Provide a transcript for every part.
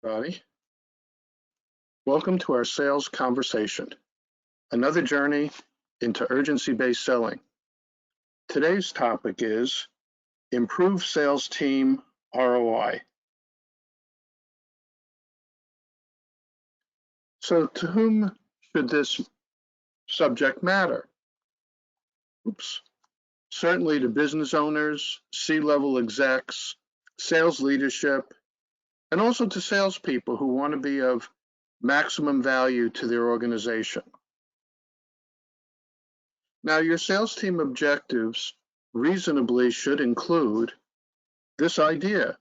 Everybody. Welcome to our sales conversation, another journey into urgency-based selling. Today's topic is improve sales team ROI. So to whom should this subject matter? Certainly to business owners, C-level execs, sales leadership, and also to salespeople who want to be of maximum value to their organization. Now, your sales team objectives reasonably should include this idea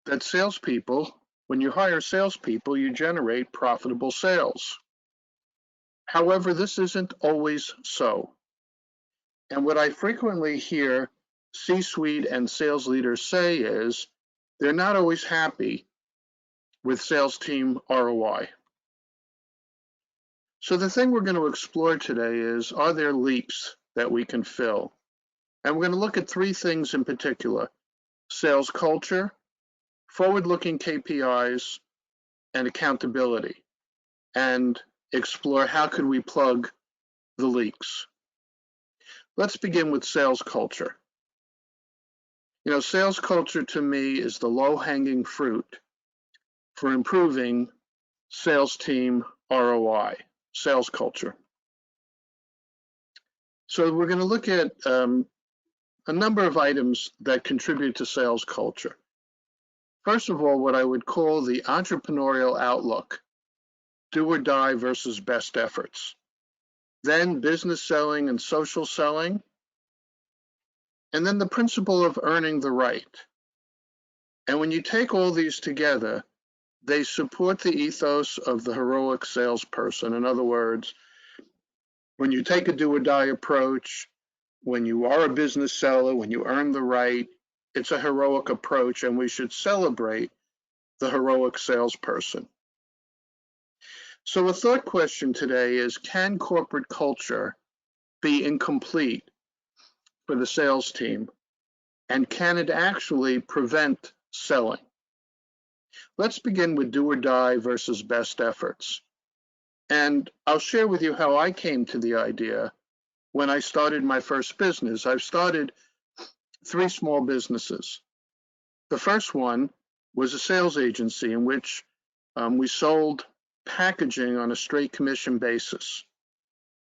that salespeople, when you hire salespeople, you generate profitable sales. However, this isn't always so. And what I frequently hear C-suite and sales leaders say is they're not always happy with sales team ROI. So the thing we're going to explore today is, are there leaks that we can fill? And we're going to look at three things in particular: sales culture, forward-looking KPIs, and accountability, and explore how could we plug the leaks. Let's begin with sales culture. Sales culture to me is the low-hanging fruit for improving sales team ROI, sales culture. So we're going to look at a number of items that contribute to sales culture. First of all, what I would call the entrepreneurial outlook, do or die versus best efforts. Then business selling and social selling. And then the principle of earning the right. And when you take all these together, they support the ethos of the heroic salesperson. In other words, when you take a do or die approach, when you are a business seller, when you earn the right, it's a heroic approach, and we should celebrate the heroic salesperson. So a thought question today is, can corporate culture be incomplete for the sales team? And can it actually prevent selling? Let's begin with do or die versus best efforts. And I'll share with you how I came to the idea when I started my first business. I've started 3 small businesses. The first one was a sales agency in which we sold packaging on a straight commission basis.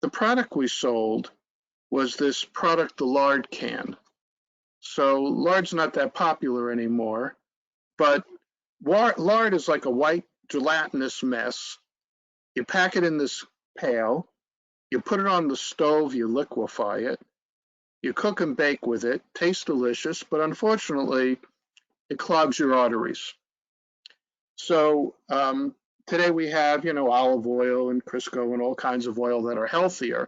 The product we sold was this product, the lard can. So lard's not that popular anymore, but lard is like a white gelatinous mess. You pack it in this pail, you put it on the stove, you liquefy it, you cook and bake with it, tastes delicious, but unfortunately, it clogs your arteries. So today we have, olive oil and Crisco and all kinds of oil that are healthier.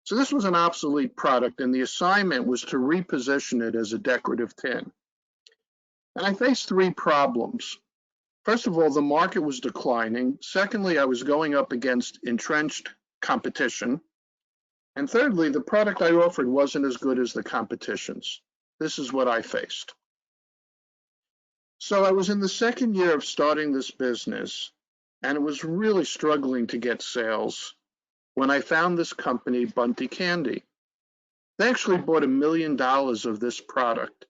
So this was an obsolete product, and the assignment was to reposition it as a decorative tin. And I faced 3 problems. First of all, the market was declining. Secondly, I was going up against entrenched competition. And thirdly, the product I offered wasn't as good as the competition's. This is what I faced. So I was in the second year of starting this business, and it was really struggling to get sales when I found this company, Bunty Candy. They actually bought $1 million of this product.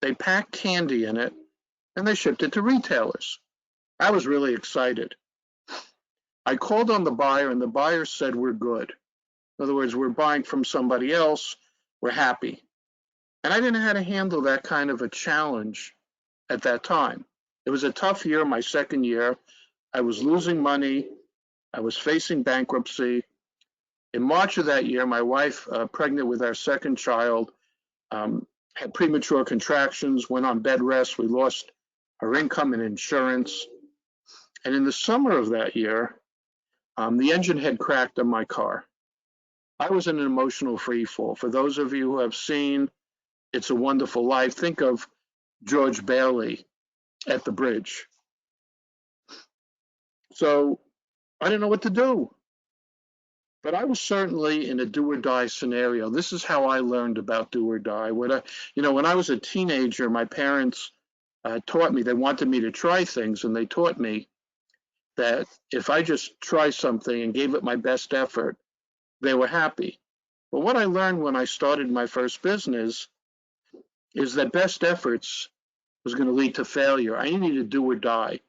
They packed candy in it, and they shipped it to retailers. I was really excited. I called on the buyer, and the buyer said, we're good. In other words, we're buying from somebody else, we're happy. And I didn't know how to handle that kind of a challenge at that time. It was a tough year, my second year. I was losing money. I was facing bankruptcy. In March of that year, my wife, pregnant with our second child, had premature contractions, went on bed rest. We lost her income and insurance. And in the summer of that year, the engine had cracked on my car. I was in an emotional free fall. For those of you who have seen It's a Wonderful Life, think of George Bailey at the bridge. So I didn't know what to do. But I was certainly in a do or die scenario. This is how I learned about do or die. When I was a teenager, my parents taught me, they wanted me to try things, and they taught me that if I just try something and gave it my best effort, they were happy. But what I learned when I started my first business is that best efforts was going to lead to failure. I needed to do or die.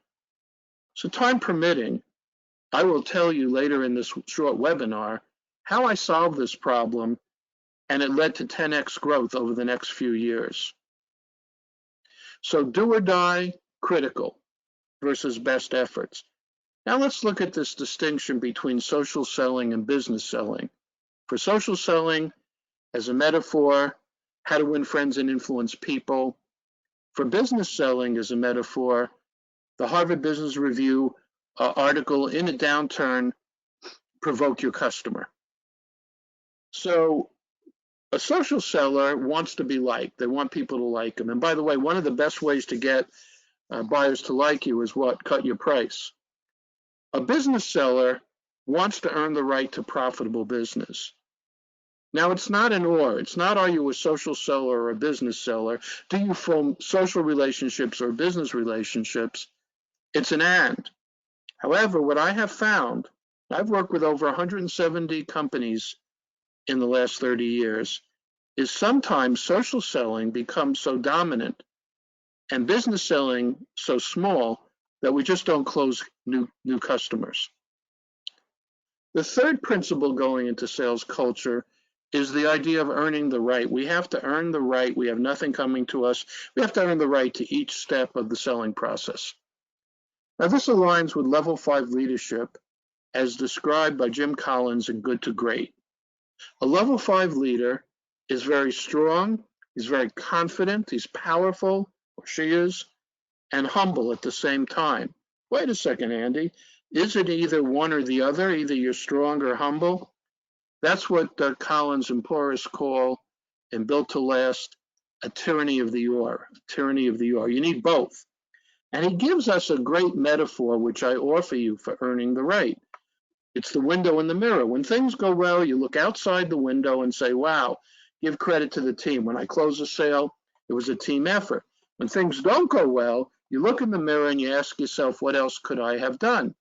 So time permitting, I will tell you later in this short webinar how I solved this problem, and it led to 10x growth over the next few years. So do or die, critical, versus best efforts. Now let's look at this distinction between social selling and business selling. For social selling, as a metaphor, how to win friends and influence people. For business selling, as a metaphor, the Harvard Business Review article, "In a Downturn, Provoke Your Customer." So a social seller wants to be liked. They want people to like them. And by the way, one of the best ways to get buyers to like you is what? Cut your price. A business seller wants to earn the right to profitable business. Now, it's not an or. It's not, are you a social seller or a business seller? Do you form social relationships or business relationships? It's an and. However, what I have found, I've worked with over 170 companies in the last 30 years, is sometimes social selling becomes so dominant and business selling so small that we just don't close new customers. The third principle going into sales culture is the idea of earning the right. We have to earn the right. We have nothing coming to us. We have to earn the right to each step of the selling process. Now, this aligns with level 5 leadership as described by Jim Collins in Good to Great. A level 5 leader is very strong, he's very confident, he's powerful, or she is, and humble at the same time. Wait a second, Andy. Is it either one or the other? Either you're strong or humble? That's what Collins and Porras call, in Built to Last, a tyranny of the or. Tyranny of the or. You need both. And he gives us a great metaphor, which I offer you for earning the right. It's the window and the mirror. When things go well, you look outside the window and say, wow, give credit to the team. When I close a sale, it was a team effort. When things don't go well, you look in the mirror and you ask yourself, what else could I have done?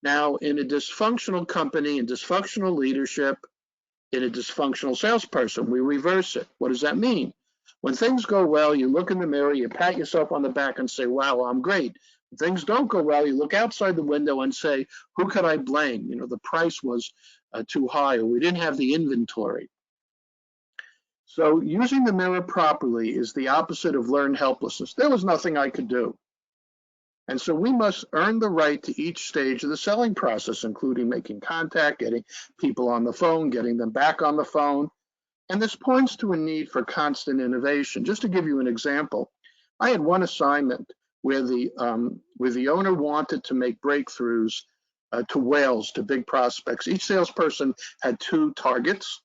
Now, in a dysfunctional company, in dysfunctional leadership, in a dysfunctional salesperson, we reverse it. What does that mean? When things go well, you look in the mirror, you pat yourself on the back and say, wow, I'm great. When things don't go well, you look outside the window and say, who could I blame? You know, the price was too high, or we didn't have the inventory. So using the mirror properly is the opposite of learned helplessness. There was nothing I could do. And so we must earn the right to each stage of the selling process, including making contact, getting people on the phone, getting them back on the phone. And this points to a need for constant innovation. Just to give you an example, I had one assignment where the owner wanted to make breakthroughs to whales, to big prospects. Each salesperson had 2 targets,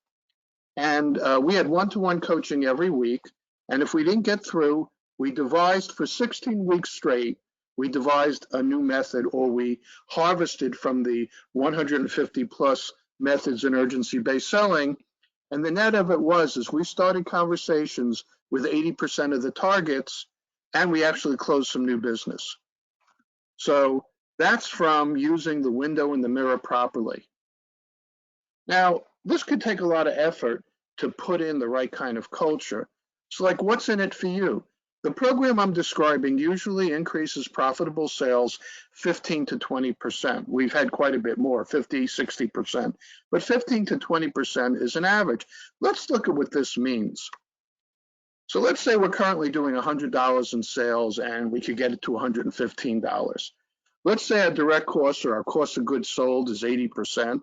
and we had one-to-one coaching every week. And if we didn't get through, we devised for 16 weeks straight, we devised a new method, or we harvested from the 150 plus methods in urgency-based selling. And the net of it was, is we started conversations with 80% of the targets, and we actually closed some new business. So that's from using the window and the mirror properly. Now, this could take a lot of effort to put in the right kind of culture. So like, what's in it for you? The program I'm describing usually increases profitable sales 15 to 20%. We've had quite a bit more, 50, 60%, but 15 to 20% is an average. Let's look at what this means. So let's say we're currently doing $100 in sales and we could get it to $115. Let's say our direct costs or our cost of goods sold is 80%.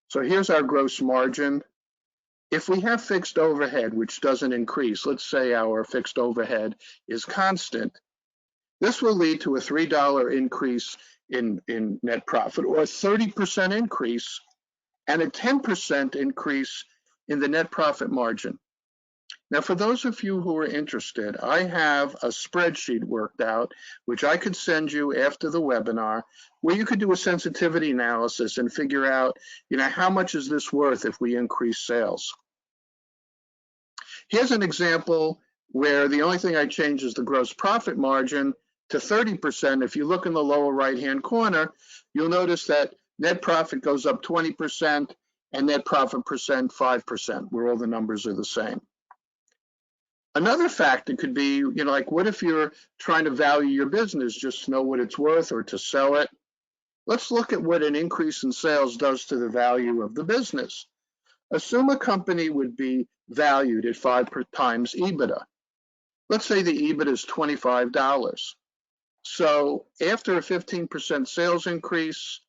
So here's our gross margin. If we have fixed overhead, which doesn't increase, let's say our fixed overhead is constant, this will lead to a $3 increase in net profit, or a 30% increase and a 10% increase in the net profit margin. Now, for those of you who are interested, I have a spreadsheet worked out, which I could send you after the webinar, where you could do a sensitivity analysis and figure out, how much is this worth if we increase sales? Here's an example where the only thing I changed is the gross profit margin to 30%. If you look in the lower right-hand corner, you'll notice that net profit goes up 20% and net profit percent 5%, where all the numbers are the same. Another factor could be, like what if you're trying to value your business just to know what it's worth or to sell it? Let's look at what an increase in sales does to the value of the business. Assume a company would be valued at 5 times EBITDA. Let's say the EBIT is $25. So after a 15% sales increase,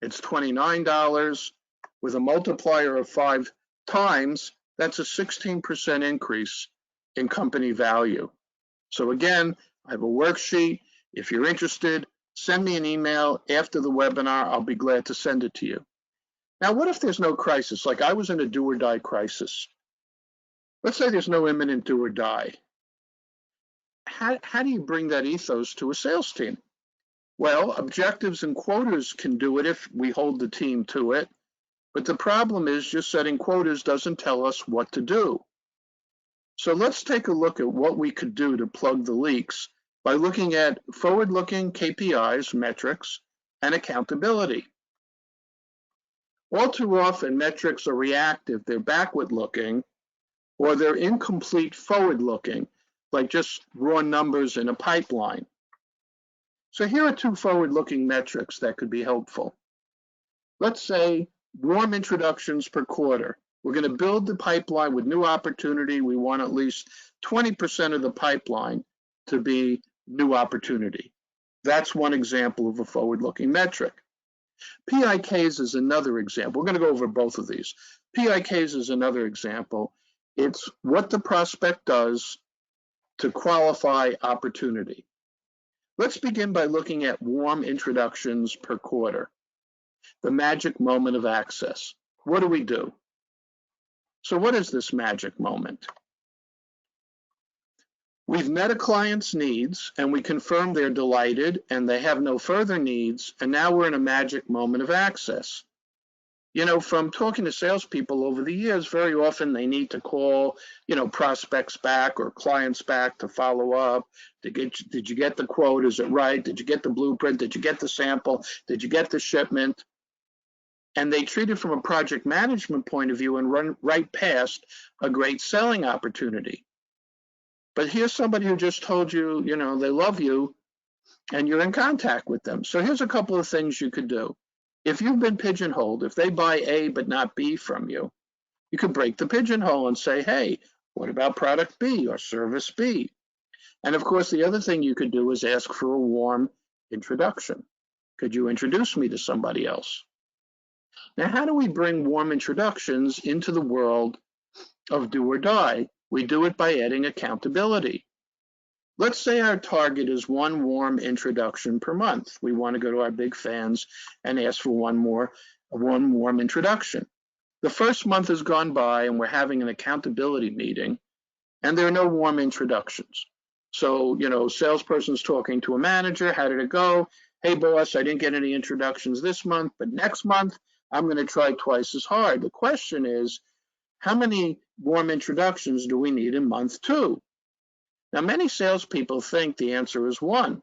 it's $29. With a multiplier of 5 times, that's a 16% increase in company value. So again, I have a worksheet. If you're interested, send me an email after the webinar. I'll be glad to send it to you. Now, what if there's no crisis? Like I was in a do or die crisis. Let's say there's no imminent do or die. How do you bring that ethos to a sales team? Well, objectives and quotas can do it if we hold the team to it. But the problem is just setting quotas doesn't tell us what to do. So let's take a look at what we could do to plug the leaks by looking at forward-looking KPIs, metrics, and accountability. All too often, metrics are reactive. They're backward-looking, or they're incomplete forward-looking, like just raw numbers in a pipeline. So here are 2 forward-looking metrics that could be helpful. Let's say warm introductions per quarter. We're going to build the pipeline with new opportunity. We want at least 20% of the pipeline to be new opportunity. That's one example of a forward-looking metric. PIKs is another example. We're going to go over both of these. PIKs is another example. It's what the prospect does to qualify opportunity. Let's begin by looking at warm introductions per quarter. The magic moment of access. What do we do? So what is this magic moment? We've met a client's needs and we confirm they're delighted and they have no further needs, and now we're in a magic moment of access. From talking to salespeople over the years, very often they need to call, prospects back or clients back to follow up. Did you get the quote? Is it right? Did you get the blueprint? Did you get the sample? Did you get the shipment? And they treat it from a project management point of view and run right past a great selling opportunity. But here's somebody who just told you, they love you and you're in contact with them. So here's a couple of things you could do. If you've been pigeonholed, if they buy A but not B from you, you could break the pigeonhole and say, hey, what about product B or service B? And of course, the other thing you could do is ask for a warm introduction. Could you introduce me to somebody else? Now, how do we bring warm introductions into the world of do or die? We do it by adding accountability. Let's say our target is 1 warm introduction per month. We want to go to our big fans and ask for one warm introduction. The first month has gone by and we're having an accountability meeting and there are no warm introductions. So, salesperson's talking to a manager. How did it go? Hey, boss, I didn't get any introductions this month, but next month I'm going to try twice as hard. The question is, how many warm introductions do we need in month 2? Now, many salespeople think the answer is 1.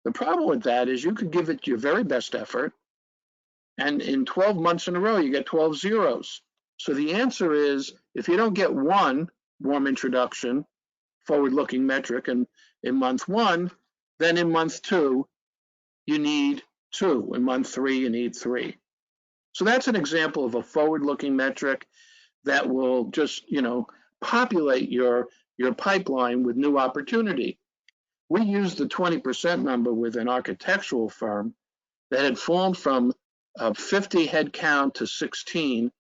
The problem with that is you could give it your very best effort, and in 12 months in a row, you get 12 zeros. So the answer is, if you don't get 1 warm introduction, forward-looking metric, in month 1, then in month 2, you need 2. In month 3, you need 3. So that's an example of a forward-looking metric that will just, populate your pipeline with new opportunity. We used the 20% number with an architectural firm that had fallen from 50 headcount to 16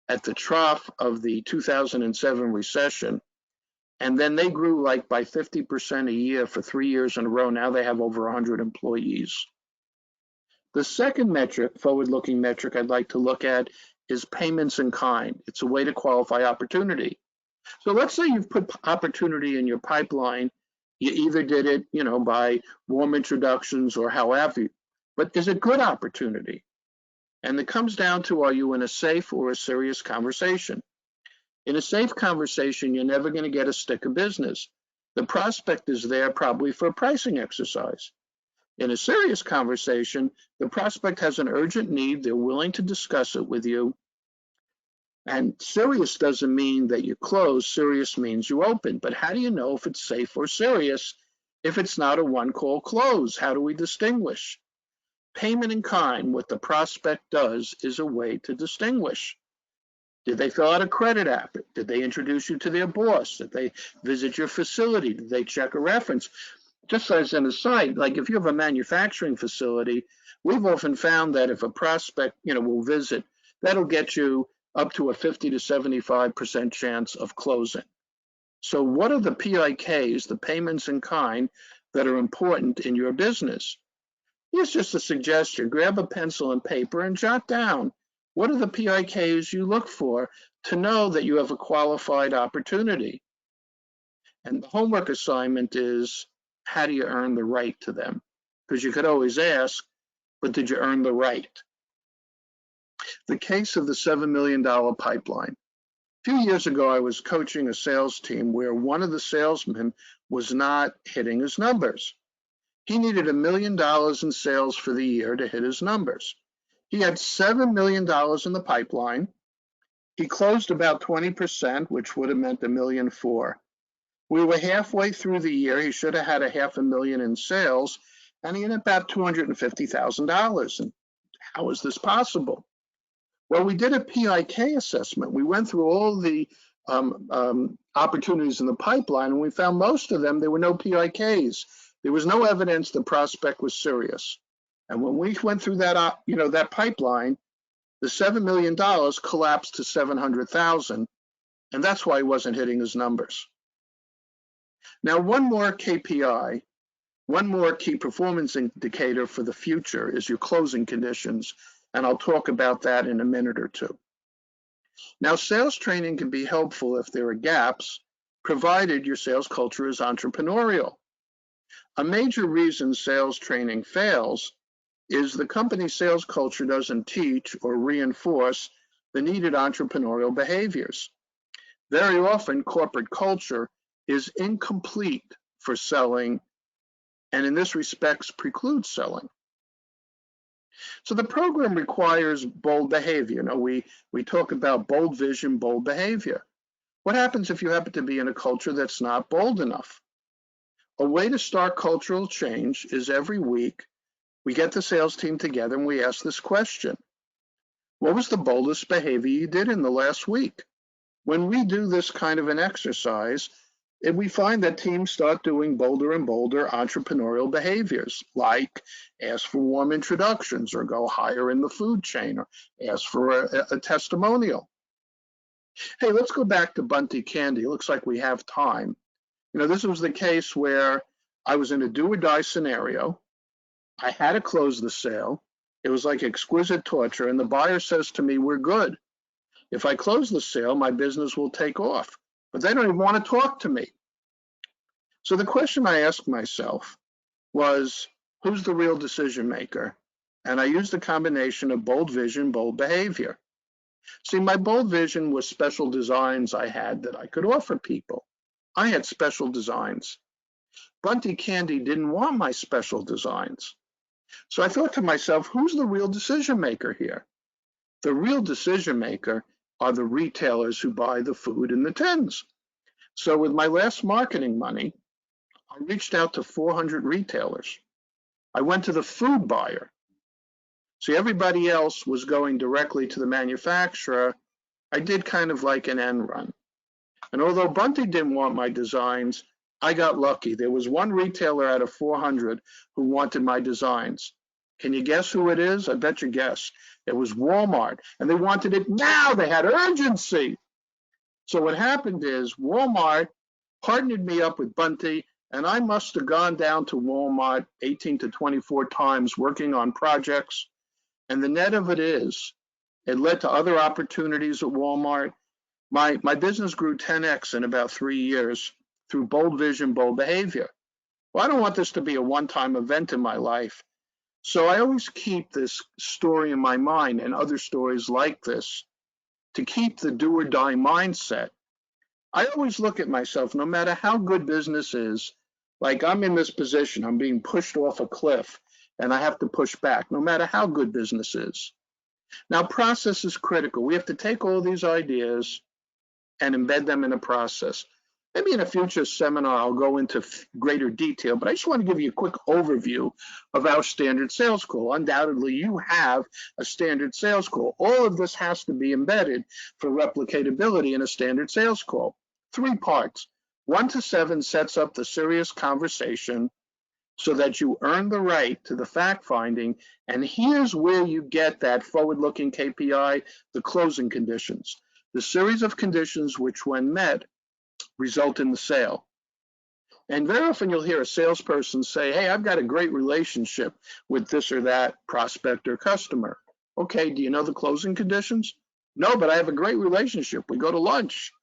at the trough of the 2007 recession. And then they grew by 50% a year for 3 years in a row. Now they have over 100 employees. The second metric, forward-looking metric I'd like to look at is payments in kind. It's a way to qualify opportunity. So let's say you've put opportunity in your pipeline. You either did it, by warm introductions or however, but is it good opportunity? And it comes down to, are you in a safe or a serious conversation? In a safe conversation, you're never going to get a stick of business. The prospect is there probably for a pricing exercise. In a serious conversation, the prospect has an urgent need. They're willing to discuss it with you. And serious doesn't mean that you close. Serious means you open. But how do you know if it's safe or serious if it's not a one-call close? How do we distinguish? Payment in kind, what the prospect does, is a way to distinguish. Did they fill out a credit app? Did they introduce you to their boss? Did they visit your facility? Did they check a reference? Just as an aside, like if you have a manufacturing facility, we've often found that if a prospect, will visit, that'll get you up to a 50 to 75% chance of closing. So what are the PIKs, the payments in kind, that are important in your business? Here's just a suggestion. Grab a pencil and paper and jot down what are the PIKs you look for to know that you have a qualified opportunity. And the homework assignment is, how do you earn the right to them? Because you could always ask, but did you earn the right? The case of the $7 million pipeline. A few years ago, I was coaching a sales team where one of the salesmen was not hitting his numbers. He needed $1 million in sales for the year to hit his numbers. He had $7 million in the pipeline. He closed about 20%, which would have meant $1.4 million. We were halfway through the year. He should have had $500,000 in sales, and he had about $250,000. And how is this possible? Well, we did a PIK assessment. We went through all the opportunities in the pipeline, and we found most of them, there were no PIKs. There was no evidence the prospect was serious. And when we went through that, that pipeline, the $7 million collapsed to $700,000, and that's why he wasn't hitting his numbers. Now, one more KPI, one more key performance indicator for the future is your closing conditions, and I'll talk about that in a minute or two. Now, sales training can be helpful if there are gaps, provided your sales culture is entrepreneurial. A major reason sales training fails is the company's sales culture doesn't teach or reinforce the needed entrepreneurial behaviors. Very often, corporate culture is incomplete for selling, and in this respect, precludes selling. So the program requires bold behavior. We talk about bold vision, bold behavior. What happens if you happen to be in a culture that's not bold enough? A way to start cultural change is every week we get the sales team together and we ask this question. What was the boldest behavior you did in the last week? When we do this kind of an exercise, we find that teams start doing bolder and bolder entrepreneurial behaviors, like ask for warm introductions or go higher in the food chain or ask for a testimonial. Hey, let's go back to Bunty Candy. It looks like we have time. This was the case where I was in a do or die scenario. I had to close the sale. It was like exquisite torture, and the buyer says to me, we're good. If I close the sale, my business will take off. But they don't even want to talk to me. So the question I asked myself was, who's the real decision maker? And I used a combination of bold vision, bold behavior. See, my bold vision was special designs I had that I could offer people. I had special designs. Bunty Candy didn't want my special designs. So I thought to myself, who's the real decision maker here? The real decision maker are the retailers who buy the food in the tins. So with my last marketing money, I reached out to 400 retailers. I went to the food buyer. See, everybody else was going directly to the manufacturer. I did kind of like an end run. And although Bunty didn't want my designs, I got lucky. There was one retailer out of 400 who wanted my designs. Can you guess who it is? I bet you guess. It was Walmart, and they wanted it now. They had urgency. So what happened is Walmart partnered me up with Bunty, and I must have gone down to Walmart 18 to 24 times working on projects. And the net of it is, it led to other opportunities at Walmart. My business grew 10x in about 3 years through bold vision, bold behavior. Well, I don't want this to be a one-time event in my life. So I always keep this story in my mind and other stories like this to keep the do or die mindset. I always look at myself, no matter how good business is, like I'm in this position, I'm being pushed off a cliff and I have to push back, no matter how good business is. Now, process is critical. We have to take all these ideas and embed them in a process. Maybe in a future seminar, I'll go into greater detail, but I just want to give you a quick overview of our standard sales call. Undoubtedly, you have a standard sales call. All of this has to be embedded for replicatability in a standard sales call. 3 parts. 1 to 7 sets up the serious conversation so that you earn the right to the fact finding. And here's where you get that forward-looking KPI, the closing conditions. The series of conditions which, when met, result in the sale. And very often you'll hear a salesperson say, hey, I've got a great relationship with this or that prospect or customer. Okay, do you know the closing conditions? No, but I have a great relationship. We go to lunch.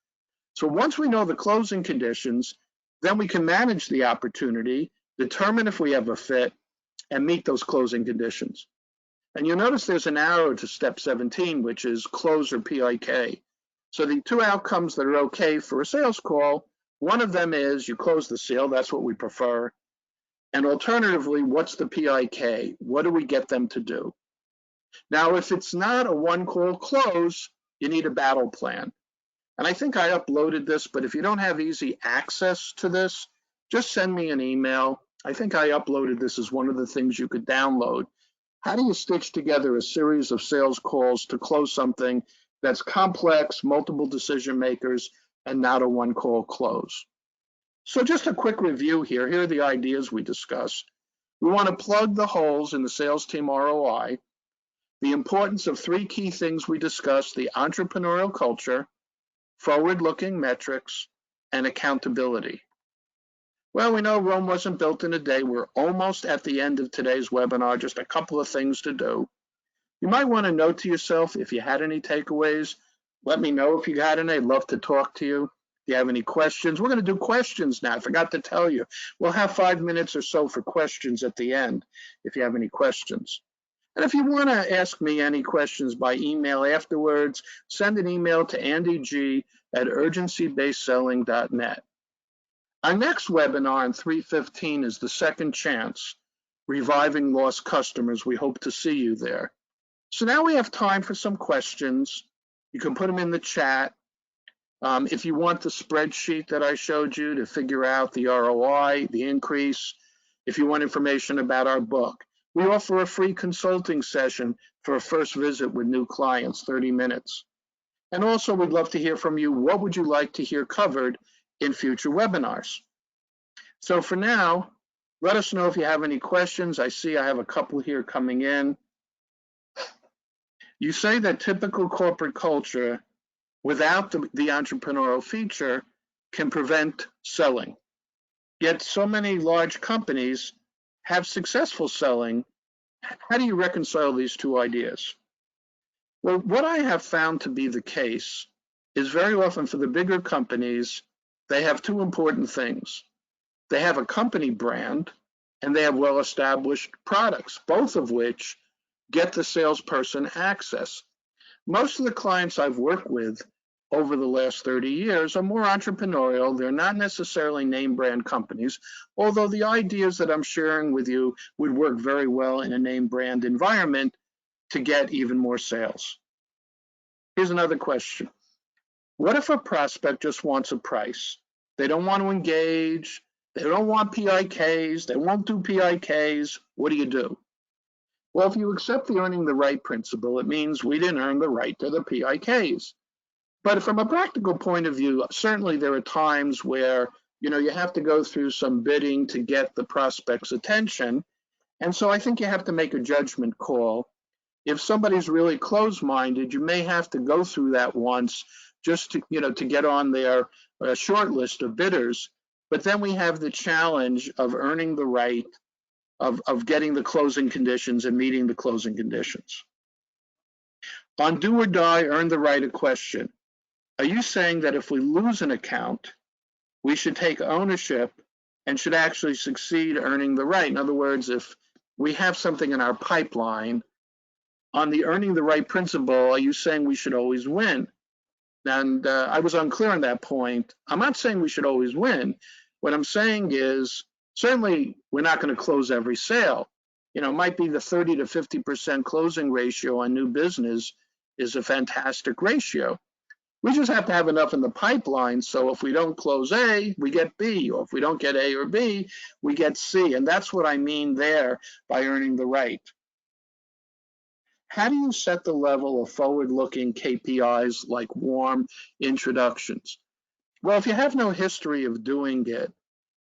So once we know the closing conditions, then we can manage the opportunity, determine if we have a fit, and meet those closing conditions. And you'll notice there's an arrow to step 17, which is close or PIK. So the 2 outcomes that are okay for a sales call, one of them is you close the sale, that's what we prefer. And alternatively, what's the PIK? What do we get them to do? Now, if it's not a 1-call close, you need a battle plan. And I think I uploaded this, but if you don't have easy access to this, just send me an email. I think I uploaded this as one of the things you could download. How do you stitch together a series of sales calls to close something that's complex, multiple decision makers, and not a 1-call close? So just a quick review here. Here are the ideas we discussed. We want to plug the holes in the sales team ROI, the importance of 3 key things we discussed: the entrepreneurial culture, forward-looking metrics, and accountability. Well, we know Rome wasn't built in a day. We're almost at the end of today's webinar, just a couple of things to do. You might want to note to yourself if you had any takeaways. Let me know if you got any. I'd love to talk to you. If you have any questions, we're going to do questions now. I forgot to tell you. We'll have 5 minutes or so for questions at the end if you have any questions. And if you want to ask me any questions by email afterwards, send an email to andyg@urgencybasedselling.net. Our next webinar on 3/15 is the second chance, reviving lost customers. We hope to see you there. So now we have time for some questions. You can put them in the chat. If you want the spreadsheet that I showed you to figure out the ROI, the increase, if you want information about our book, we offer a free consulting session for a first visit with new clients, 30 minutes. And also, we'd love to hear from you. What would you like to hear covered in future webinars? So for now, let us know if you have any questions. I see I have a couple here coming in. You say that typical corporate culture without the entrepreneurial feature can prevent selling. Yet so many large companies have successful selling. How do you reconcile these 2 ideas? Well, what I have found to be the case is very often for the bigger companies, they have 2 important things. They have a company brand and they have well-established products, both of which get the salesperson access. Most of the clients I've worked with over the last 30 years are more entrepreneurial. They're not necessarily name brand companies, although the ideas that I'm sharing with you would work very well in a name brand environment to get even more sales. Here's another question. What if a prospect just wants a price? They don't want to engage. They don't want PIKs. They won't do PIKs. What do you do? Well, if you accept the earning the right principle, it means we didn't earn the right to the PIKs. But from a practical point of view, certainly there are times where you have to go through some bidding to get the prospect's attention. And so I think you have to make a judgment call. If somebody's really closed-minded, you may have to go through that once just to get on their short list of bidders. But then we have the challenge of earning the right of getting the closing conditions and meeting the closing conditions. On do or die, earn the right, a question. Are you saying that if we lose an account, we should take ownership and should actually succeed earning the right? In other words, if we have something in our pipeline, on the earning the right principle, are you saying we should always win? And I was unclear on that point. I'm not saying we should always win. What I'm saying is certainly we're not going to close every sale. You know, it might be the 30 to 50% closing ratio on new business is a fantastic ratio. We just have to have enough in the pipeline. So if we don't close A, we get B, or if we don't get A or B, we get C. And that's what I mean there by earning the right. How do you set the level of forward-looking KPIs like warm introductions? Well, if you have no history of doing it,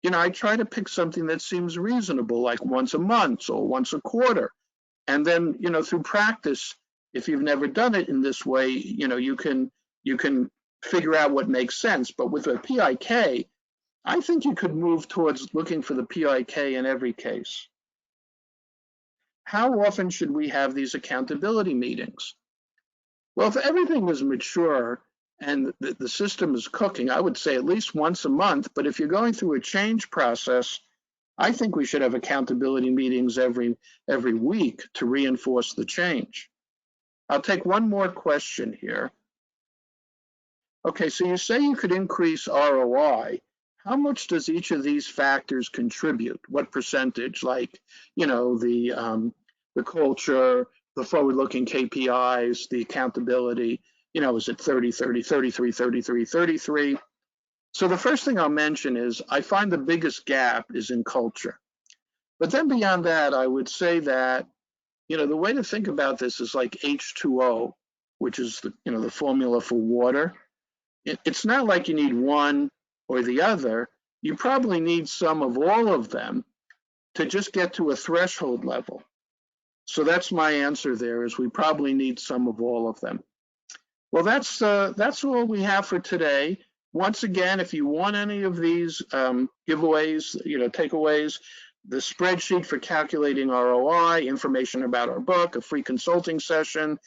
you know, I try to pick something that seems reasonable, like once a month or once a quarter. And then, you know, through practice, if you've never done it in this way, you know, you can figure out what makes sense. But with a PIK, I think you could move towards looking for the PIK in every case. How often should we have these accountability meetings? Well, if everything was mature and the system is cooking, I would say at least once a month. But if you're going through a change process, I think we should have accountability meetings every week to reinforce the change. I'll take one more question here. Okay, so you say you could increase ROI. How much does each of these factors contribute? What percentage? Like, you know, the culture, the forward-looking KPIs, the accountability, you know, is it 30, 30, 33, 33, 33? So the first thing I'll mention is I find the biggest gap is in culture. But then beyond that, I would say that, you know, the way to think about this is like H2O, which is the, you know, the formula for water. It's not like you need one or the other. You probably need some of all of them to just get to a threshold level. So that's my answer there, is we probably need some of all of them. Well, that's all we have for today. Once again, if you want any of these giveaways, you know, takeaways, the spreadsheet for calculating ROI, information about our book, a free consulting session,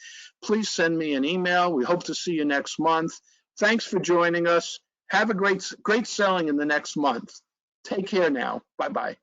please send me an email. We hope to see you next month. Thanks for joining us. Have a great selling in the next month. Take care now. Bye-bye.